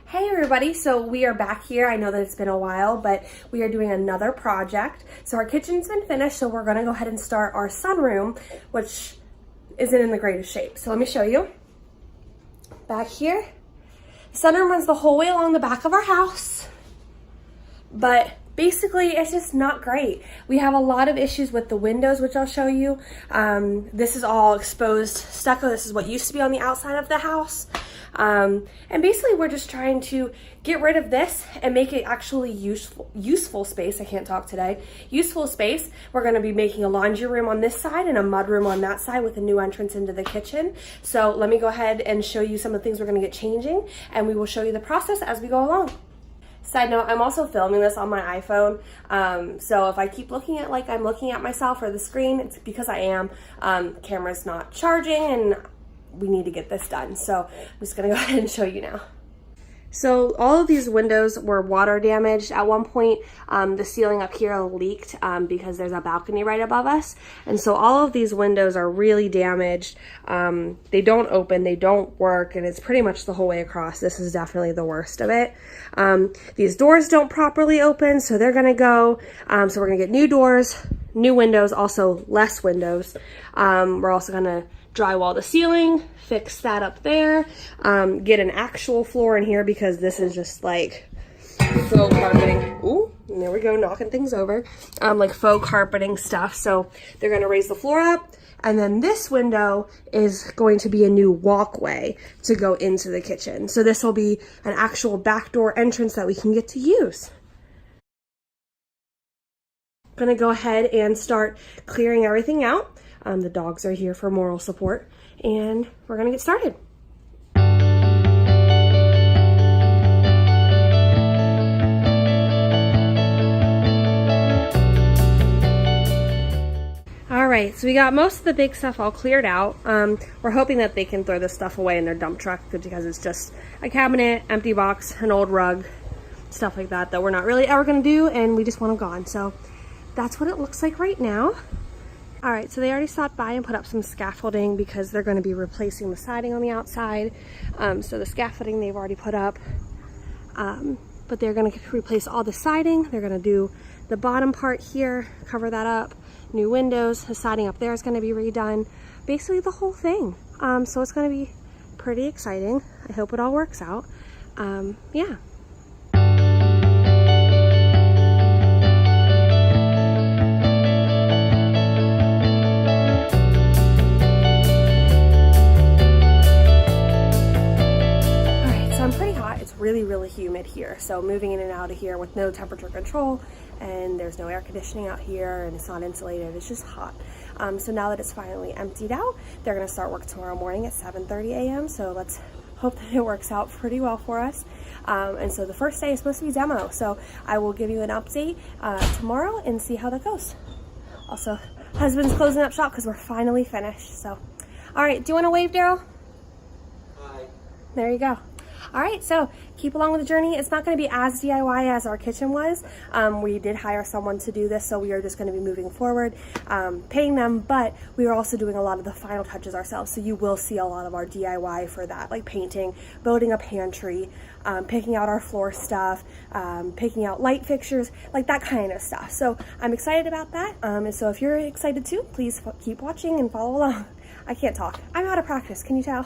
Hey everybody, so we are back here. I know that it's been a while, but we are doing another project. So our kitchen's been finished, so we're gonna go ahead and start our sunroom, which isn't in the greatest shape. So let me show you. Back here, the sunroom runs the whole way along the back of our house, but basically it's just not great. We have a lot of issues with the windows, which I'll show you. This is all exposed stucco. This is what used to be on the outside of the house. And basically we're just trying to get rid of this and make it actually useful space. I can't talk today. Useful space. We're going to be making a laundry room on this side and a mudroom on that side with a new entrance into the kitchen. So let me go ahead and show you some of the things we're going to get changing, and we will show you the process as we go along. Side note, I'm also filming this on my iPhone, so if I keep looking at like I'm looking at myself or the screen, it's because I am. Camera's not charging and we need to get this done. So I'm just gonna go ahead and show you now. So all of these windows were water damaged. At one point, the ceiling up here leaked because there's a balcony right above us. And so all of these windows are really damaged. They don't open, they don't work, and it's pretty much the whole way across. This is definitely the worst of it. These doors don't properly open, so they're gonna go. So we're gonna get new doors, new windows, also less windows. We're also gonna drywall the ceiling, fix that up there, get an actual floor in here because this is just like faux carpeting. Ooh, and there we go, knocking things over. Like faux carpeting stuff. So they're gonna raise the floor up, and then this window is going to be a new walkway to go into the kitchen. So this will be an actual back door entrance that we can get to use. Gonna go ahead and start clearing everything out. The dogs are here for moral support, and we're gonna get started. All right, so we got most of the big stuff all cleared out. We're hoping that they can throw this stuff away in their dump truck because it's just a cabinet, empty box, an old rug, stuff like that we're not really ever gonna do, and we just want them gone. So that's what it looks like right now. All right, so they already stopped by and put up some scaffolding because they're going to be replacing the siding on the outside. So the scaffolding they've already put up, but they're going to replace all the siding. They're going to do the bottom part here, cover that up, new windows, the siding up there is going to be redone, basically the whole thing. So it's going to be pretty exciting. I hope it all works out. Yeah. Really humid here, so moving in and out of here with no temperature control, and there's no air conditioning out here, and it's not insulated, it's just hot. So now that it's finally emptied out, they're going to start work tomorrow morning at 7:30 a.m. so let's hope that it works out pretty well for us. And so the first day is supposed to be demo, so I will give you an update tomorrow and see how that goes. Also, husband's closing up shop because we're finally finished. So all right, do you want to wave, Daryl? Hi. There you go. All right, so keep along with the journey. It's not going to be as DIY as our kitchen was. We did hire someone to do this, so we are just going to be moving forward, paying them, but we are also doing a lot of the final touches ourselves, so you will see a lot of our DIY for that, like painting, building a pantry, picking out our floor stuff, picking out light fixtures, like that kind of stuff. So I'm excited about that, and so if you're excited too, please keep watching and follow along. I can't talk. I'm out of practice, can you tell?